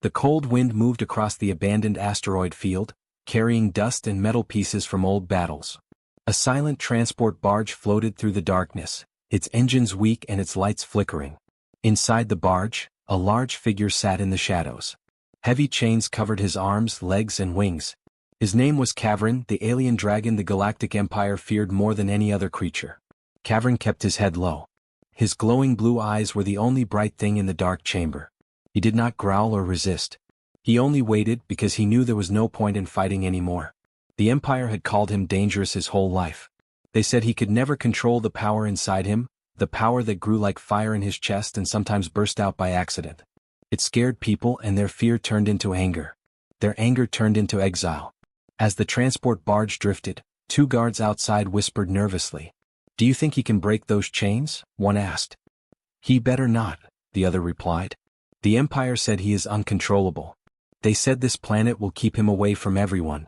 The cold wind moved across the abandoned asteroid field, carrying dust and metal pieces from old battles. A silent transport barge floated through the darkness, its engines weak and its lights flickering. Inside the barge, a large figure sat in the shadows. Heavy chains covered his arms, legs, and wings. His name was Cavern, the alien dragon the Galactic Empire feared more than any other creature. Cavern kept his head low. His glowing blue eyes were the only bright thing in the dark chamber. He did not growl or resist. He only waited because he knew there was no point in fighting anymore. The Empire had called him dangerous his whole life. They said he could never control the power inside him, the power that grew like fire in his chest and sometimes burst out by accident. It scared people and their fear turned into anger. Their anger turned into exile. As the transport barge drifted, two guards outside whispered nervously. "Do you think he can break those chains?" one asked. "He better not," the other replied. "The Empire said he is uncontrollable. They said this planet will keep him away from everyone."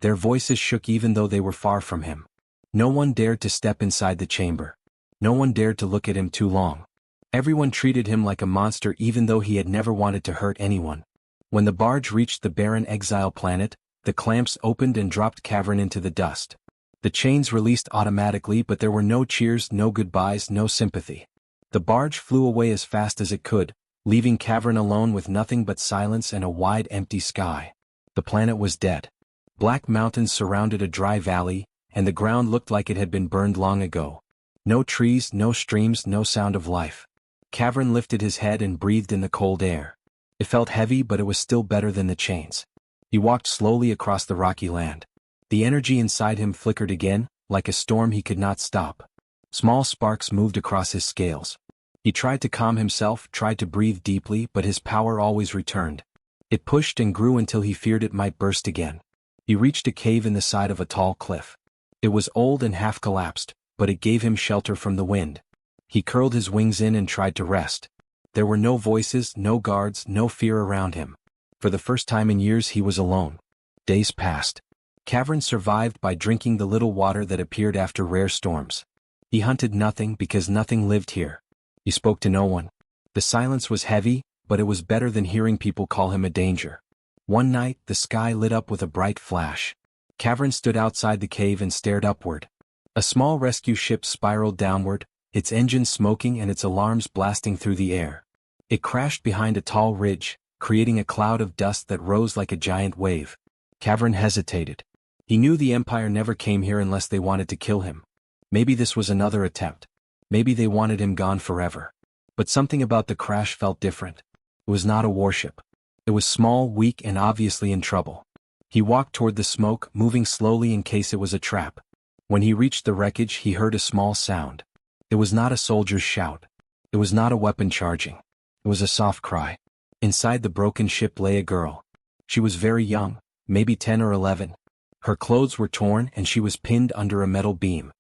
Their voices shook even though they were far from him. No one dared to step inside the chamber. No one dared to look at him too long. Everyone treated him like a monster even though he had never wanted to hurt anyone. When the barge reached the barren exile planet, the clamps opened and dropped Cavern into the dust. The chains released automatically, but there were no cheers, no goodbyes, no sympathy. The barge flew away as fast as it could, leaving Cavern alone with nothing but silence and a wide empty sky. The planet was dead. Black mountains surrounded a dry valley, and the ground looked like it had been burned long ago. No trees, no streams, no sound of life. Cavern lifted his head and breathed in the cold air. It felt heavy, but it was still better than the chains. He walked slowly across the rocky land. The energy inside him flickered again, like a storm he could not stop. Small sparks moved across his scales. He tried to calm himself, tried to breathe deeply, but his power always returned. It pushed and grew until he feared it might burst again. He reached a cave in the side of a tall cliff. It was old and half collapsed, but it gave him shelter from the wind. He curled his wings in and tried to rest. There were no voices, no guards, no fear around him. For the first time in years he was alone. Days passed. Cavern survived by drinking the little water that appeared after rare storms. He hunted nothing because nothing lived here. He spoke to no one. The silence was heavy, but it was better than hearing people call him a danger. One night, the sky lit up with a bright flash. Cavern stood outside the cave and stared upward. A small rescue ship spiraled downward, its engines smoking and its alarms blasting through the air. It crashed behind a tall ridge, creating a cloud of dust that rose like a giant wave. Cavern hesitated. He knew the Empire never came here unless they wanted to kill him. Maybe this was another attempt. Maybe they wanted him gone forever. But something about the crash felt different. It was not a warship. It was small, weak, and obviously in trouble. He walked toward the smoke, moving slowly in case it was a trap. When he reached the wreckage, he heard a small sound. It was not a soldier's shout. It was not a weapon charging. It was a soft cry. Inside the broken ship lay a girl. She was very young, maybe 10 or 11. Her clothes were torn and she was pinned under a metal beam.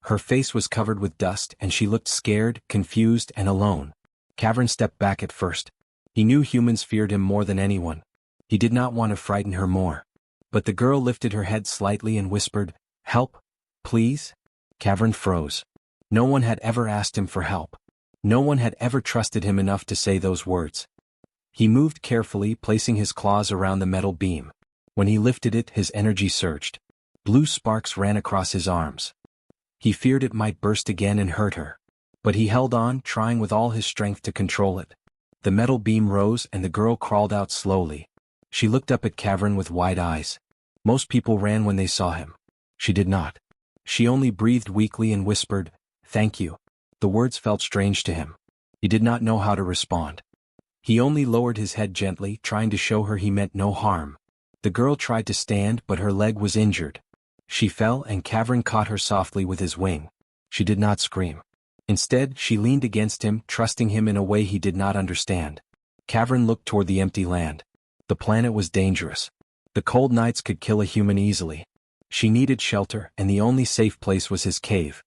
Her face was covered with dust and she looked scared, confused, and alone. Cavern stepped back at first. He knew humans feared him more than anyone. He did not want to frighten her more. But the girl lifted her head slightly and whispered, "Help, please?" Cavern froze. No one had ever asked him for help. No one had ever trusted him enough to say those words. He moved carefully, placing his claws around the metal beam. When he lifted it, his energy surged. Blue sparks ran across his arms. He feared it might burst again and hurt her. But he held on, trying with all his strength to control it. The metal beam rose and the girl crawled out slowly. She looked up at Cavern with wide eyes. Most people ran when they saw him. She did not. She only breathed weakly and whispered, "Thank you." The words felt strange to him. He did not know how to respond. He only lowered his head gently, trying to show her he meant no harm. The girl tried to stand, but her leg was injured. She fell and Cavern caught her softly with his wing. She did not scream. Instead, she leaned against him, trusting him in a way he did not understand. Cavern looked toward the empty land. The planet was dangerous. The cold nights could kill a human easily. She needed shelter, and the only safe place was his cave.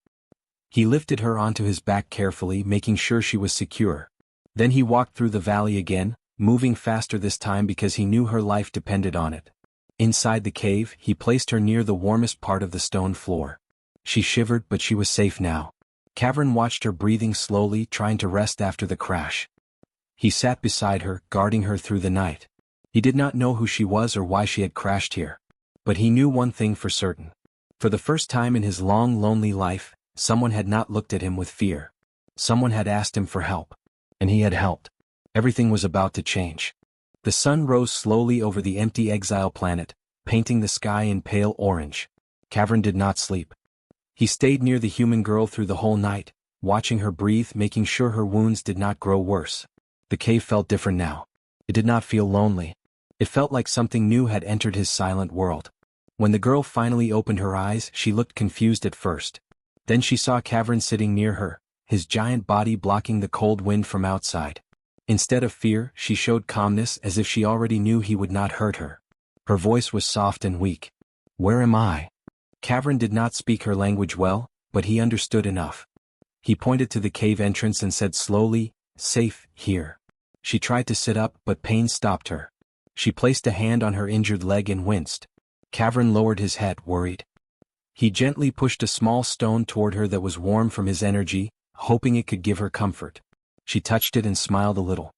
He lifted her onto his back carefully, making sure she was secure. Then he walked through the valley again, moving faster this time because he knew her life depended on it. Inside the cave, he placed her near the warmest part of the stone floor. She shivered, but she was safe now. Cavern watched her breathing slowly, trying to rest after the crash. He sat beside her, guarding her through the night. He did not know who she was or why she had crashed here. But he knew one thing for certain. For the first time in his long, lonely life, someone had not looked at him with fear. Someone had asked him for help. And he had helped. Everything was about to change. The sun rose slowly over the empty exile planet, painting the sky in pale orange. Cavern did not sleep. He stayed near the human girl through the whole night, watching her breathe, making sure her wounds did not grow worse. The cave felt different now. It did not feel lonely. It felt like something new had entered his silent world. When the girl finally opened her eyes, she looked confused at first. Then she saw Cavern sitting near her, his giant body blocking the cold wind from outside. Instead of fear, she showed calmness, as if she already knew he would not hurt her. Her voice was soft and weak. "Where am I?" Cavern did not speak her language well, but he understood enough. He pointed to the cave entrance and said slowly, "Safe, here." She tried to sit up, but pain stopped her. She placed a hand on her injured leg and winced. Cavern lowered his head, worried. He gently pushed a small stone toward her that was warm from his energy, hoping it could give her comfort. She touched it and smiled a little.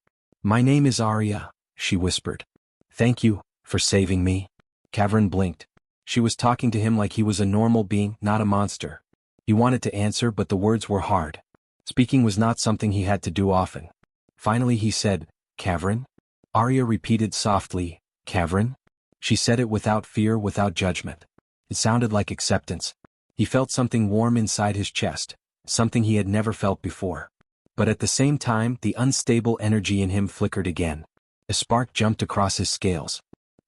"My name is Arya," she whispered. "Thank you for saving me." Cavern blinked. She was talking to him like he was a normal being, not a monster. He wanted to answer, but the words were hard. Speaking was not something he had to do often. Finally he said, "Cavern?" Arya repeated softly, "Cavern?" She said it without fear, without judgment. It sounded like acceptance. He felt something warm inside his chest, something he had never felt before. But at the same time, the unstable energy in him flickered again. A spark jumped across his scales.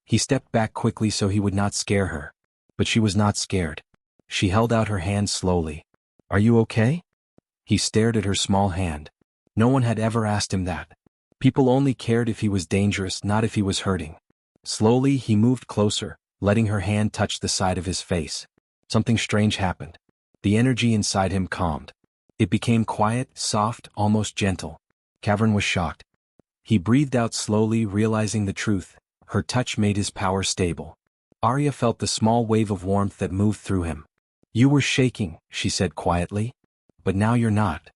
He stepped back quickly so he would not scare her. But she was not scared. She held out her hand slowly. "Are you okay?" He stared at her small hand. No one had ever asked him that. People only cared if he was dangerous, not if he was hurting. Slowly he moved closer, letting her hand touch the side of his face. Something strange happened. The energy inside him calmed. It became quiet, soft, almost gentle. Cavern was shocked. He breathed out slowly, realizing the truth. Her touch made his power stable. Arya felt the small wave of warmth that moved through him. "You were shaking," she said quietly. "But now you're not."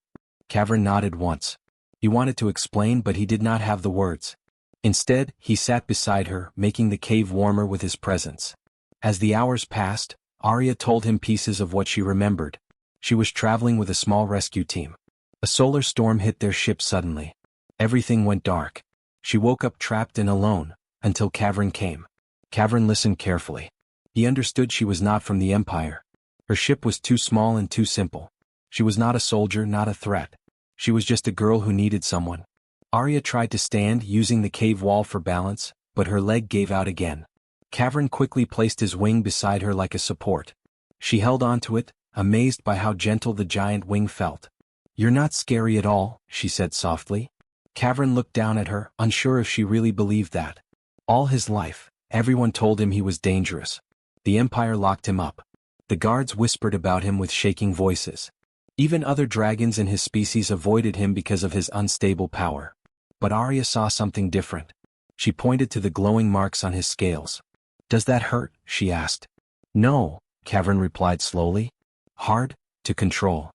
Cavern nodded once. He wanted to explain, but he did not have the words. Instead, he sat beside her, making the cave warmer with his presence. As the hours passed, Arya told him pieces of what she remembered. She was traveling with a small rescue team. A solar storm hit their ship suddenly. Everything went dark. She woke up trapped and alone, until Cavern came. Cavern listened carefully. He understood she was not from the Empire. Her ship was too small and too simple. She was not a soldier, not a threat. She was just a girl who needed someone. Arya tried to stand, using the cave wall for balance, but her leg gave out again. Cavern quickly placed his wing beside her like a support. She held onto it, amazed by how gentle the giant wing felt. "You're not scary at all," she said softly. Cavern looked down at her, unsure if she really believed that. All his life, everyone told him he was dangerous. The Empire locked him up. The guards whispered about him with shaking voices. Even other dragons in his species avoided him because of his unstable power. But Arya saw something different. She pointed to the glowing marks on his scales. "Does that hurt?" she asked. "No," Cavern replied slowly. "Hard to control."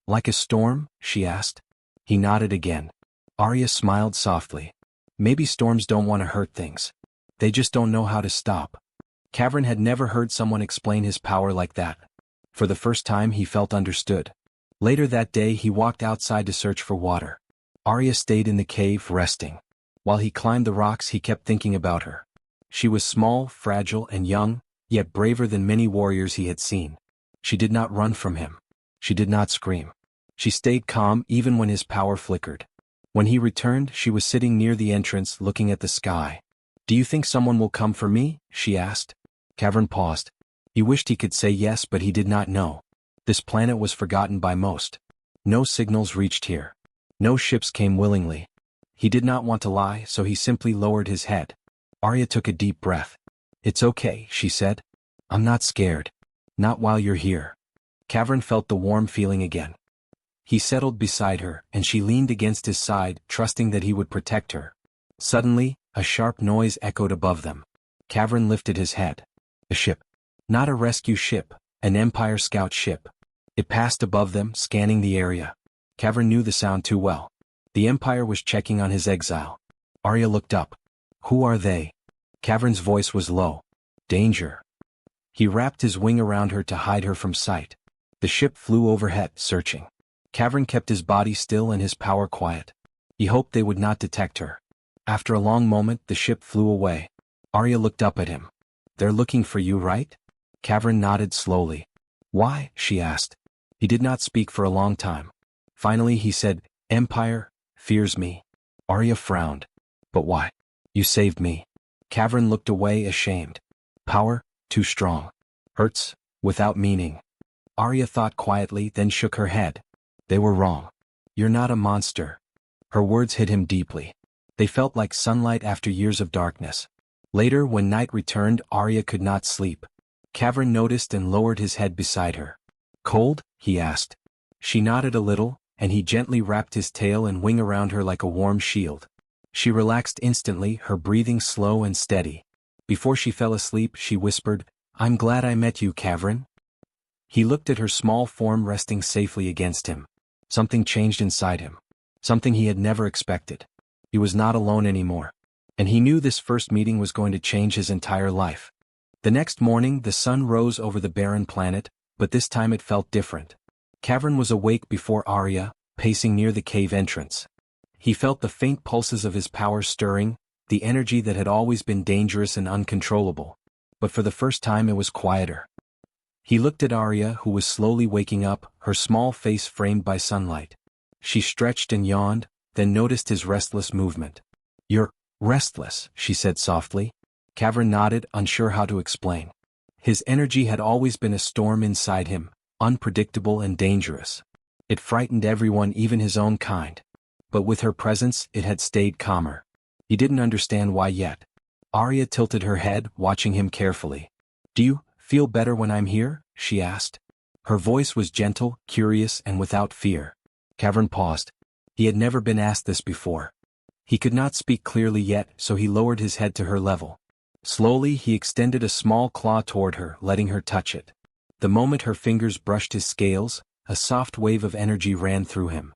"Like a storm?" she asked. He nodded again. Arya smiled softly. "Maybe storms don't want to hurt things. They just don't know how to stop." Cavern had never heard someone explain his power like that. For the first time he felt understood. Later that day he walked outside to search for water. Arya stayed in the cave, resting. While he climbed the rocks he kept thinking about her. She was small, fragile, and young, yet braver than many warriors he had seen. She did not run from him. She did not scream. She stayed calm even when his power flickered. When he returned, she was sitting near the entrance, looking at the sky. "Do you think someone will come for me?" she asked. Cavern paused. He wished he could say yes, but he did not know. This planet was forgotten by most. No signals reached here. No ships came willingly. He did not want to lie, so he simply lowered his head. Arya took a deep breath. "It's okay," she said. "I'm not scared. Not while you're here." Cavern felt the warm feeling again. He settled beside her, and she leaned against his side, trusting that he would protect her. Suddenly, a sharp noise echoed above them. Cavern lifted his head. A ship. Not a rescue ship, an Empire scout ship. It passed above them, scanning the area. Cavern knew the sound too well. The Empire was checking on his exile. Arya looked up. "Who are they?" Cavern's voice was low. Danger. He wrapped his wing around her to hide her from sight. The ship flew overhead, searching. Cavern kept his body still and his power quiet. He hoped they would not detect her. After a long moment, the ship flew away. Arya looked up at him. They're looking for you, right? Cavern nodded slowly. Why? She asked. He did not speak for a long time. Finally he said, Empire fears me. Arya frowned. But why? You saved me. Cavern looked away ashamed. Power, too strong. Hurts, without meaning. Arya thought quietly, then shook her head. They were wrong. You're not a monster. Her words hit him deeply. They felt like sunlight after years of darkness. Later, when night returned, Arya could not sleep. Cavern noticed and lowered his head beside her. Cold? He asked. She nodded a little, and he gently wrapped his tail and wing around her like a warm shield. She relaxed instantly, her breathing slow and steady. Before she fell asleep, she whispered, I'm glad I met you, Cavern. He looked at her small form resting safely against him. Something changed inside him. Something he had never expected. He was not alone anymore. And he knew this first meeting was going to change his entire life. The next morning, the sun rose over the barren planet, but this time it felt different. Cavern was awake before Arya, pacing near the cave entrance. He felt the faint pulses of his power stirring, the energy that had always been dangerous and uncontrollable. But for the first time it was quieter. He looked at Arya, who was slowly waking up, her small face framed by sunlight. She stretched and yawned, then noticed his restless movement. You're restless, she said softly. Cavern nodded, unsure how to explain. His energy had always been a storm inside him, unpredictable and dangerous. It frightened everyone, even his own kind. But with her presence, it had stayed calmer. He didn't understand why yet. Arya tilted her head, watching him carefully. Do you feel better when I'm here? She asked. Her voice was gentle, curious, and without fear. Cavern paused. He had never been asked this before. He could not speak clearly yet, so he lowered his head to her level. Slowly he extended a small claw toward her, letting her touch it. The moment her fingers brushed his scales, a soft wave of energy ran through him.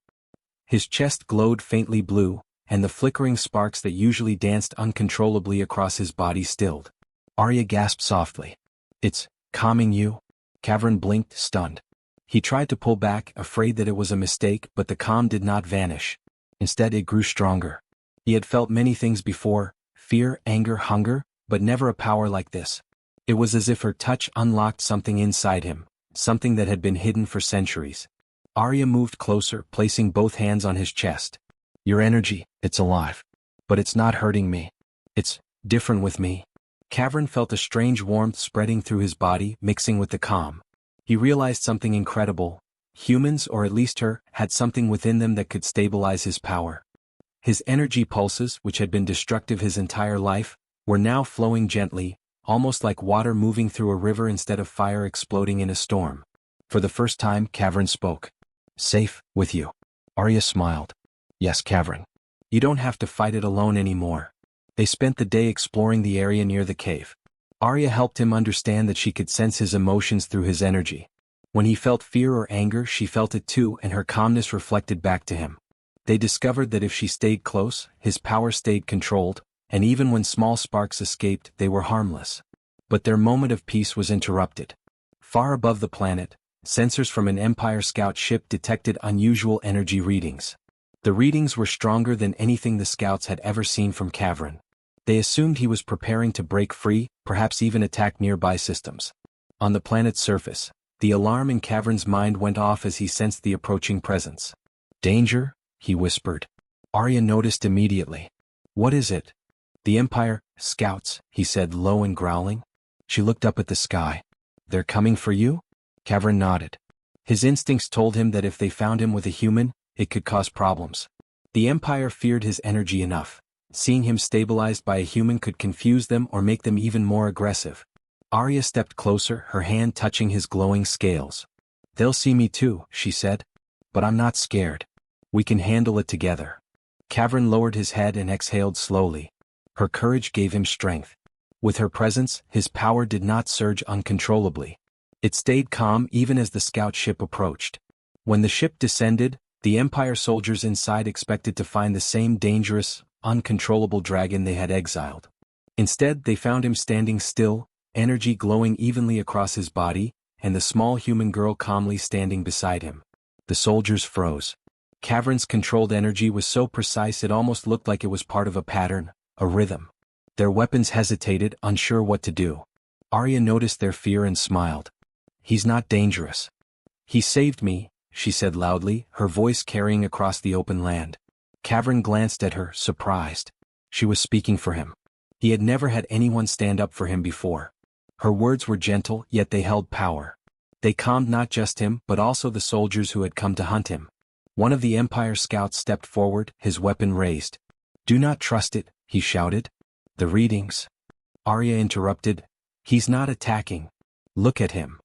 His chest glowed faintly blue, and the flickering sparks that usually danced uncontrollably across his body stilled. Arya gasped softly. It's calming you? Cavern blinked, stunned. He tried to pull back, afraid that it was a mistake, but the calm did not vanish. Instead it grew stronger. He had felt many things before, fear, anger, hunger, but never a power like this. It was as if her touch unlocked something inside him, something that had been hidden for centuries. Arya moved closer, placing both hands on his chest. Your energy, it's alive. But it's not hurting me. It's different with me. Cavern felt a strange warmth spreading through his body, mixing with the calm. He realized something incredible. Humans, or at least her, had something within them that could stabilize his power. His energy pulses, which had been destructive his entire life, were now flowing gently, almost like water moving through a river instead of fire exploding in a storm. For the first time, Cavern spoke. Safe with you. Arya smiled. Yes, Cavern. You don't have to fight it alone anymore. They spent the day exploring the area near the cave. Arya helped him understand that she could sense his emotions through his energy. When he felt fear or anger, she felt it too, and her calmness reflected back to him. They discovered that if she stayed close, his power stayed controlled, and even when small sparks escaped, they were harmless. But their moment of peace was interrupted. Far above the planet, sensors from an Empire scout ship detected unusual energy readings. The readings were stronger than anything the scouts had ever seen from Cavern. They assumed he was preparing to break free, perhaps even attack nearby systems. On the planet's surface, the alarm in Cavern's mind went off as he sensed the approaching presence. Danger? He whispered. Arya noticed immediately. What is it? The Empire scouts, he said, low and growling. She looked up at the sky. They're coming for you? Cavern nodded. His instincts told him that if they found him with a human, it could cause problems. The Empire feared his energy enough. Seeing him stabilized by a human could confuse them or make them even more aggressive. Arya stepped closer, her hand touching his glowing scales. They'll see me too, she said. But I'm not scared. We can handle it together. Cavern lowered his head and exhaled slowly. Her courage gave him strength. With her presence, his power did not surge uncontrollably. It stayed calm even as the scout ship approached. When the ship descended, the Empire soldiers inside expected to find the same dangerous, uncontrollable dragon they had exiled. Instead, they found him standing still, energy glowing evenly across his body, and the small human girl calmly standing beside him. The soldiers froze. Cavern's controlled energy was so precise it almost looked like it was part of a pattern, a rhythm. Their weapons hesitated, unsure what to do. Arya noticed their fear and smiled. "He's not dangerous. He saved me," she said loudly, her voice carrying across the open land. Cavern glanced at her, surprised. She was speaking for him. He had never had anyone stand up for him before. Her words were gentle, yet they held power. They calmed not just him but also the soldiers who had come to hunt him. One of the Empire scouts stepped forward, his weapon raised. "Do not trust it," he shouted. "The readings." Arya interrupted. "He's not attacking. Look at him."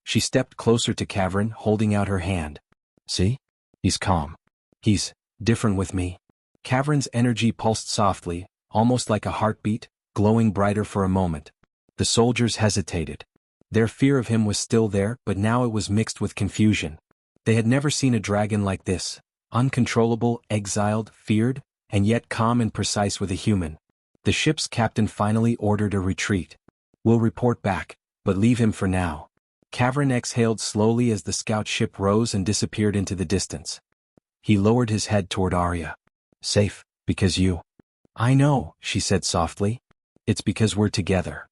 She stepped closer to Cavern, holding out her hand. "See? He's calm. He's different with me." Cavern's energy pulsed softly, almost like a heartbeat, glowing brighter for a moment. The soldiers hesitated. Their fear of him was still there, but now it was mixed with confusion. They had never seen a dragon like this, uncontrollable, exiled, feared, and yet calm and precise with a human. The ship's captain finally ordered a retreat. "We'll report back, but leave him for now." Cavern exhaled slowly as the scout ship rose and disappeared into the distance. He lowered his head toward Arya. "Safe, because you." "I know," she said softly. "It's because we're together."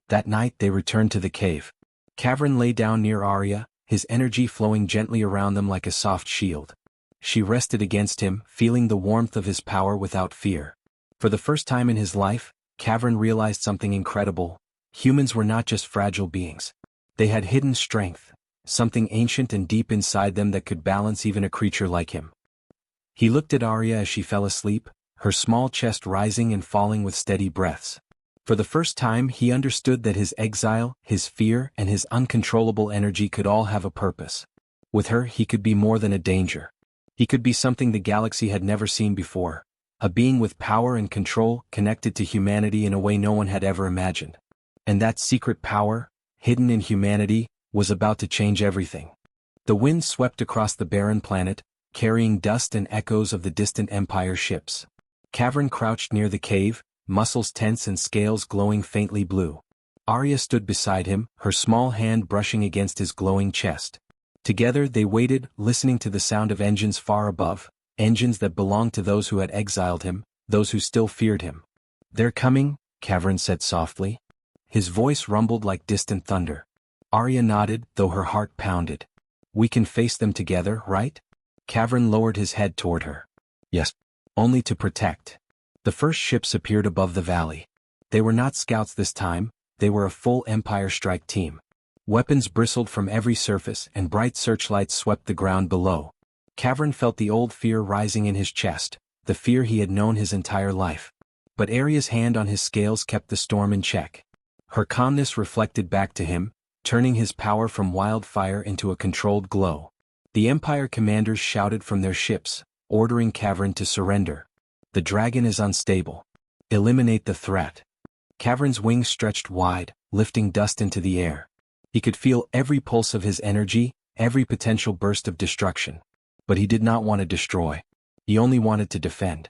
That night they returned to the cave. Cavern lay down near Arya, his energy flowing gently around them like a soft shield. She rested against him, feeling the warmth of his power without fear. For the first time in his life, Cavern realized something incredible. Humans were not just fragile beings. They had hidden strength, something ancient and deep inside them that could balance even a creature like him. He looked at Arya as she fell asleep, her small chest rising and falling with steady breaths. For the first time he understood that his exile, his fear, and his uncontrollable energy could all have a purpose. With her he could be more than a danger. He could be something the galaxy had never seen before, a being with power and control connected to humanity in a way no one had ever imagined. And that secret power, hidden in humanity, was about to change everything. The wind swept across the barren planet, carrying dust and echoes of the distant Empire ships. Cavern crouched near the cave, muscles tense and scales glowing faintly blue. Arya stood beside him, her small hand brushing against his glowing chest. Together they waited, listening to the sound of engines far above, engines that belonged to those who had exiled him, those who still feared him. "They're coming," Cavern said softly. His voice rumbled like distant thunder. Arya nodded, though her heart pounded. "We can face them together, right?" Cavern lowered his head toward her. "Yes. Only to protect." The first ships appeared above the valley. They were not scouts this time, they were a full Empire strike team. Weapons bristled from every surface and bright searchlights swept the ground below. Cavern felt the old fear rising in his chest, the fear he had known his entire life. But Arya's hand on his scales kept the storm in check. Her calmness reflected back to him, turning his power from wildfire into a controlled glow. The Empire commanders shouted from their ships, ordering Cavern to surrender. "The dragon is unstable. Eliminate the threat." Cavern's wings stretched wide, lifting dust into the air. He could feel every pulse of his energy, every potential burst of destruction. But he did not want to destroy. He only wanted to defend.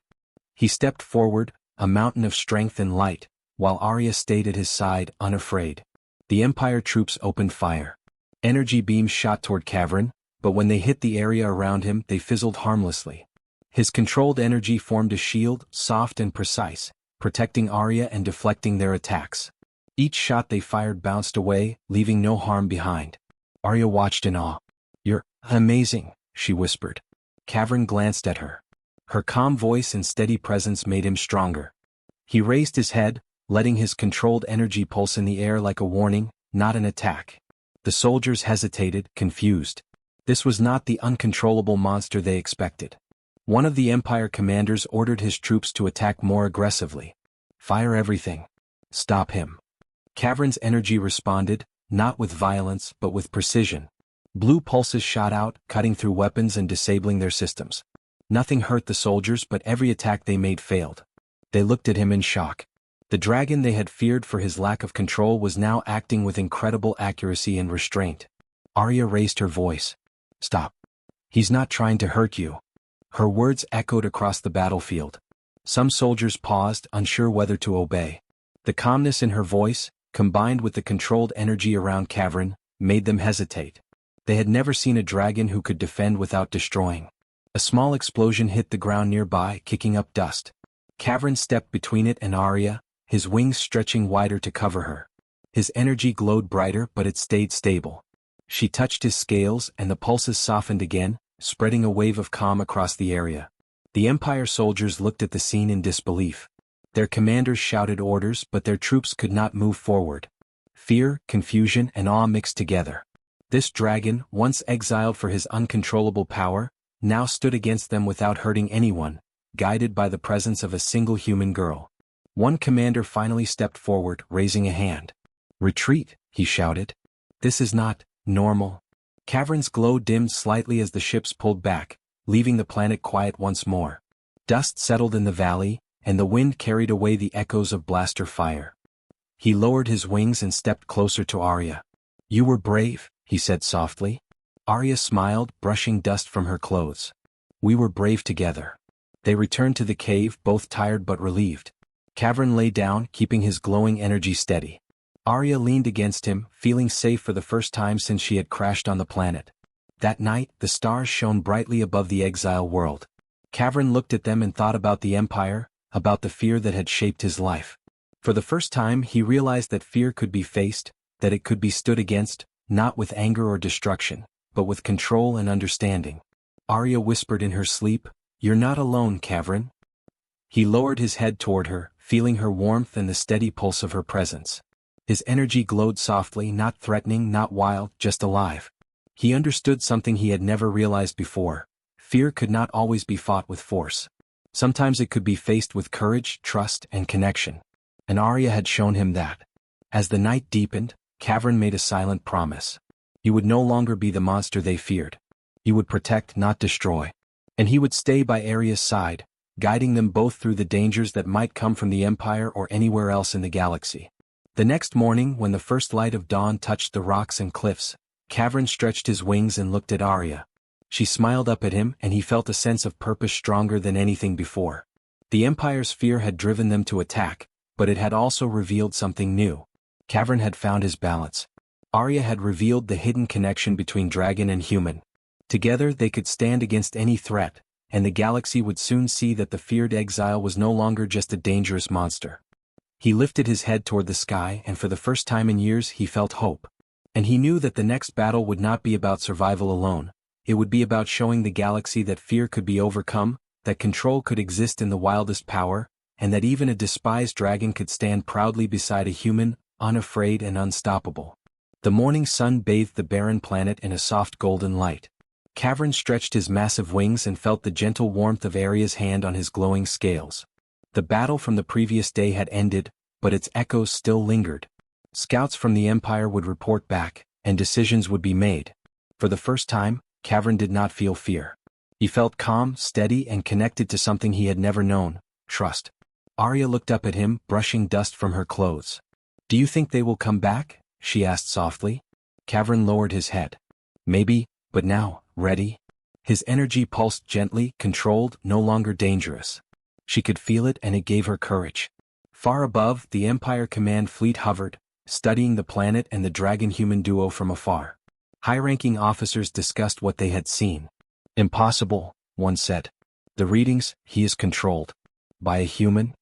He stepped forward, a mountain of strength and light, while Arya stayed at his side, unafraid. The Empire troops opened fire. Energy beams shot toward Cavern, but when they hit the area around him they fizzled harmlessly. His controlled energy formed a shield, soft and precise, protecting Arya and deflecting their attacks. Each shot they fired bounced away, leaving no harm behind. Arya watched in awe. "You're amazing," she whispered. Cavern glanced at her. Her calm voice and steady presence made him stronger. He raised his head, letting his controlled energy pulse in the air like a warning, not an attack. The soldiers hesitated, confused. This was not the uncontrollable monster they expected. One of the Empire commanders ordered his troops to attack more aggressively. "Fire everything. Stop him." Cavern's energy responded, not with violence but with precision. Blue pulses shot out, cutting through weapons and disabling their systems. Nothing hurt the soldiers, but every attack they made failed. They looked at him in shock. The dragon they had feared for his lack of control was now acting with incredible accuracy and restraint. Arya raised her voice. "Stop. He's not trying to hurt you." Her words echoed across the battlefield. Some soldiers paused, unsure whether to obey. The calmness in her voice, combined with the controlled energy around Cavern, made them hesitate. They had never seen a dragon who could defend without destroying. A small explosion hit the ground nearby, kicking up dust. Cavern stepped between it and Arya, his wings stretching wider to cover her. His energy glowed brighter, but it stayed stable. She touched his scales and the pulses softened again, spreading a wave of calm across the area. The Empire soldiers looked at the scene in disbelief. Their commanders shouted orders, but their troops could not move forward. Fear, confusion, and awe mixed together. This dragon, once exiled for his uncontrollable power, now stood against them without hurting anyone, guided by the presence of a single human girl. One commander finally stepped forward, raising a hand. "Retreat," he shouted. "This is not normal." Cavern's glow dimmed slightly as the ships pulled back, leaving the planet quiet once more. Dust settled in the valley, and the wind carried away the echoes of blaster fire. He lowered his wings and stepped closer to Arya. "You were brave," he said softly. Arya smiled, brushing dust from her clothes. "We were brave together." They returned to the cave, both tired but relieved. Cavern lay down, keeping his glowing energy steady. Arya leaned against him, feeling safe for the first time since she had crashed on the planet. That night, the stars shone brightly above the exile world. Cavern looked at them and thought about the Empire, about the fear that had shaped his life. For the first time he realized that fear could be faced, that it could be stood against, not with anger or destruction, but with control and understanding. Arya whispered in her sleep, "You're not alone, Cavern." He lowered his head toward her, feeling her warmth and the steady pulse of her presence. His energy glowed softly, not threatening, not wild, just alive. He understood something he had never realized before. Fear could not always be fought with force. Sometimes it could be faced with courage, trust, and connection. And Arya had shown him that. As the night deepened, Cavern made a silent promise. He would no longer be the monster they feared. He would protect, not destroy. And he would stay by Arya's side, guiding them both through the dangers that might come from the Empire or anywhere else in the galaxy. The next morning, when the first light of dawn touched the rocks and cliffs, Cavern stretched his wings and looked at Arya. She smiled up at him, and he felt a sense of purpose stronger than anything before. The Empire's fear had driven them to attack, but it had also revealed something new. Cavern had found his balance. Arya had revealed the hidden connection between dragon and human. Together they could stand against any threat, and the galaxy would soon see that the feared exile was no longer just a dangerous monster. He lifted his head toward the sky, and for the first time in years he felt hope. And he knew that the next battle would not be about survival alone. It would be about showing the galaxy that fear could be overcome, that control could exist in the wildest power, and that even a despised dragon could stand proudly beside a human, unafraid and unstoppable. The morning sun bathed the barren planet in a soft golden light. Cavern stretched his massive wings and felt the gentle warmth of Arya's hand on his glowing scales. The battle from the previous day had ended, but its echoes still lingered. Scouts from the Empire would report back, and decisions would be made. For the first time, Cavern did not feel fear. He felt calm, steady, and connected to something he had never known: trust. Arya looked up at him, brushing dust from her clothes. "Do you think they will come back?" she asked softly. Cavern lowered his head. "Maybe, but now, ready?" His energy pulsed gently, controlled, no longer dangerous. She could feel it, and it gave her courage. Far above, the Empire command fleet hovered, studying the planet and the dragon-human duo from afar. High-ranking officers discussed what they had seen. "Impossible," one said. "The readings, he is controlled. By a human?"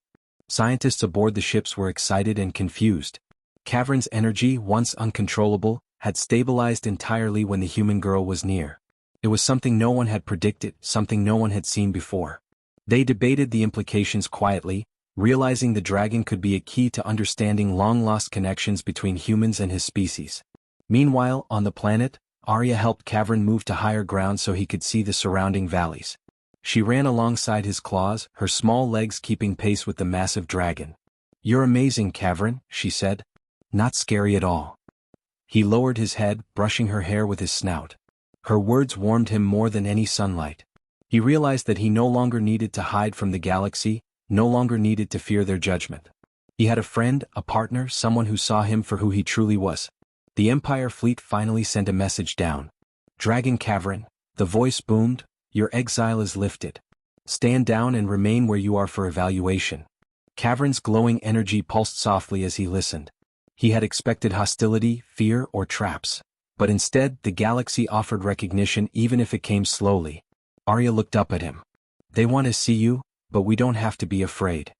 Scientists aboard the ships were excited and confused. Cavern's energy, once uncontrollable, had stabilized entirely when the human girl was near. It was something no one had predicted, something no one had seen before. They debated the implications quietly, realizing the dragon could be a key to understanding long-lost connections between humans and his species. Meanwhile, on the planet, Arya helped Cavern move to higher ground so he could see the surrounding valleys. She ran alongside his claws, her small legs keeping pace with the massive dragon. "You're amazing, Cavern," she said. "Not scary at all." He lowered his head, brushing her hair with his snout. Her words warmed him more than any sunlight. He realized that he no longer needed to hide from the galaxy, no longer needed to fear their judgment. He had a friend, a partner, someone who saw him for who he truly was. The Empire fleet finally sent a message down. "Dragon Cavern," the voice boomed, "your exile is lifted. Stand down and remain where you are for evaluation." Cavern's glowing energy pulsed softly as he listened. He had expected hostility, fear, or traps. But instead, the galaxy offered recognition even if it came slowly. Arya looked up at him. "They want to see you, but we don't have to be afraid."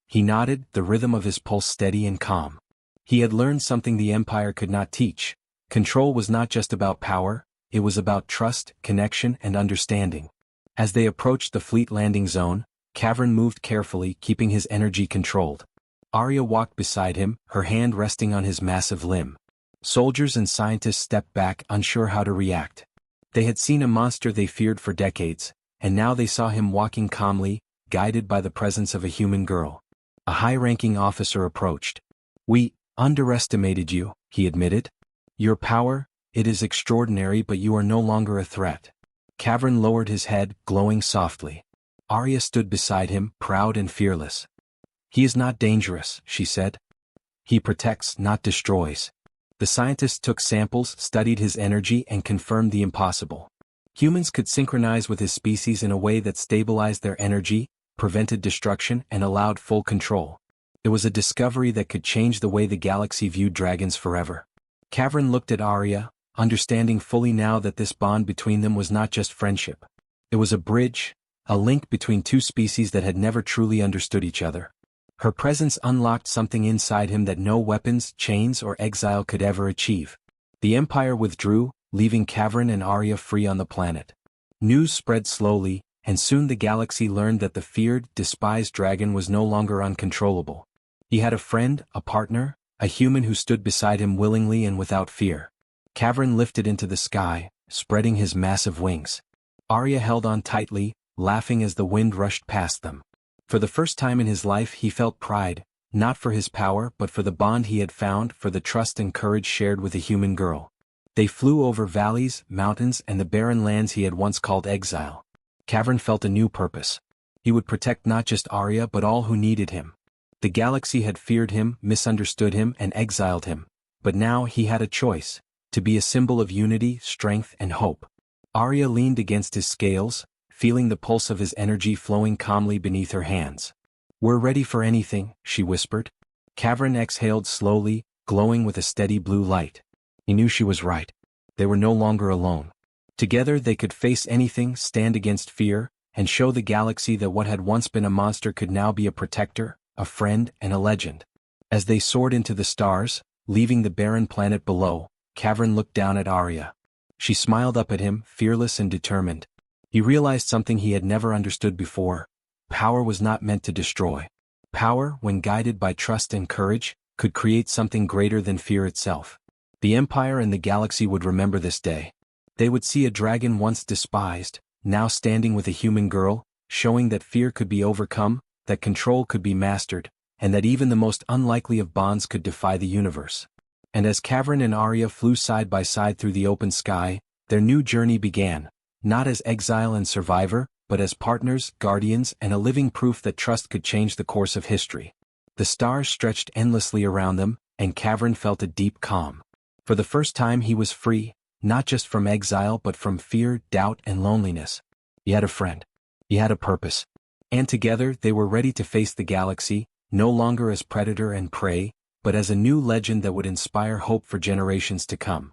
He nodded, the rhythm of his pulse steady and calm. He had learned something the Empire could not teach. Control was not just about power, it was about trust, connection, and understanding. As they approached the fleet landing zone, Cavern moved carefully, keeping his energy controlled. Arya walked beside him, her hand resting on his massive limb. Soldiers and scientists stepped back, unsure how to react. They had seen a monster they feared for decades, and now they saw him walking calmly, guided by the presence of a human girl. A high-ranking officer approached. "We underestimated you," he admitted. "Your power, it is extraordinary, but you are no longer a threat." Cavern lowered his head, glowing softly. Arya stood beside him, proud and fearless. "He is not dangerous," she said. "He protects, not destroys." The scientists took samples, studied his energy, and confirmed the impossible. Humans could synchronize with his species in a way that stabilized their energy, prevented destruction, and allowed full control. It was a discovery that could change the way the galaxy viewed dragons forever. Cavern looked at Arya, understanding fully now that this bond between them was not just friendship. It was a bridge, a link between two species that had never truly understood each other. Her presence unlocked something inside him that no weapons, chains, or exile could ever achieve. The Empire withdrew, leaving Cavern and Arya free on the planet. News spread slowly, and soon the galaxy learned that the feared, despised dragon was no longer uncontrollable. He had a friend, a partner, a human who stood beside him willingly and without fear. Cavern lifted into the sky, spreading his massive wings. Arya held on tightly, laughing as the wind rushed past them. For the first time in his life he felt pride, not for his power but for the bond he had found, for the trust and courage shared with a human girl. They flew over valleys, mountains, and the barren lands he had once called exile. Cavern felt a new purpose. He would protect not just Arya but all who needed him. The galaxy had feared him, misunderstood him, and exiled him. But now he had a choice, to be a symbol of unity, strength, and hope. Arya leaned against his scales, feeling the pulse of his energy flowing calmly beneath her hands. "We're ready for anything," she whispered. Cavern exhaled slowly, glowing with a steady blue light. He knew she was right. They were no longer alone. Together they could face anything, stand against fear, and show the galaxy that what had once been a monster could now be a protector, a friend, and a legend. As they soared into the stars, leaving the barren planet below, Cavern looked down at Arya. She smiled up at him, fearless and determined. He realized something he had never understood before. Power was not meant to destroy. Power, when guided by trust and courage, could create something greater than fear itself. The Empire and the galaxy would remember this day. They would see a dragon once despised, now standing with a human girl, showing that fear could be overcome, that control could be mastered, and that even the most unlikely of bonds could defy the universe. And as Cavern and Arya flew side by side through the open sky, their new journey began, not as exile and survivor, but as partners, guardians, and a living proof that trust could change the course of history. The stars stretched endlessly around them, and Cavern felt a deep calm. For the first time he was free, not just from exile but from fear, doubt, and loneliness. He had a friend. He had a purpose. And together they were ready to face the galaxy, no longer as predator and prey, but as a new legend that would inspire hope for generations to come.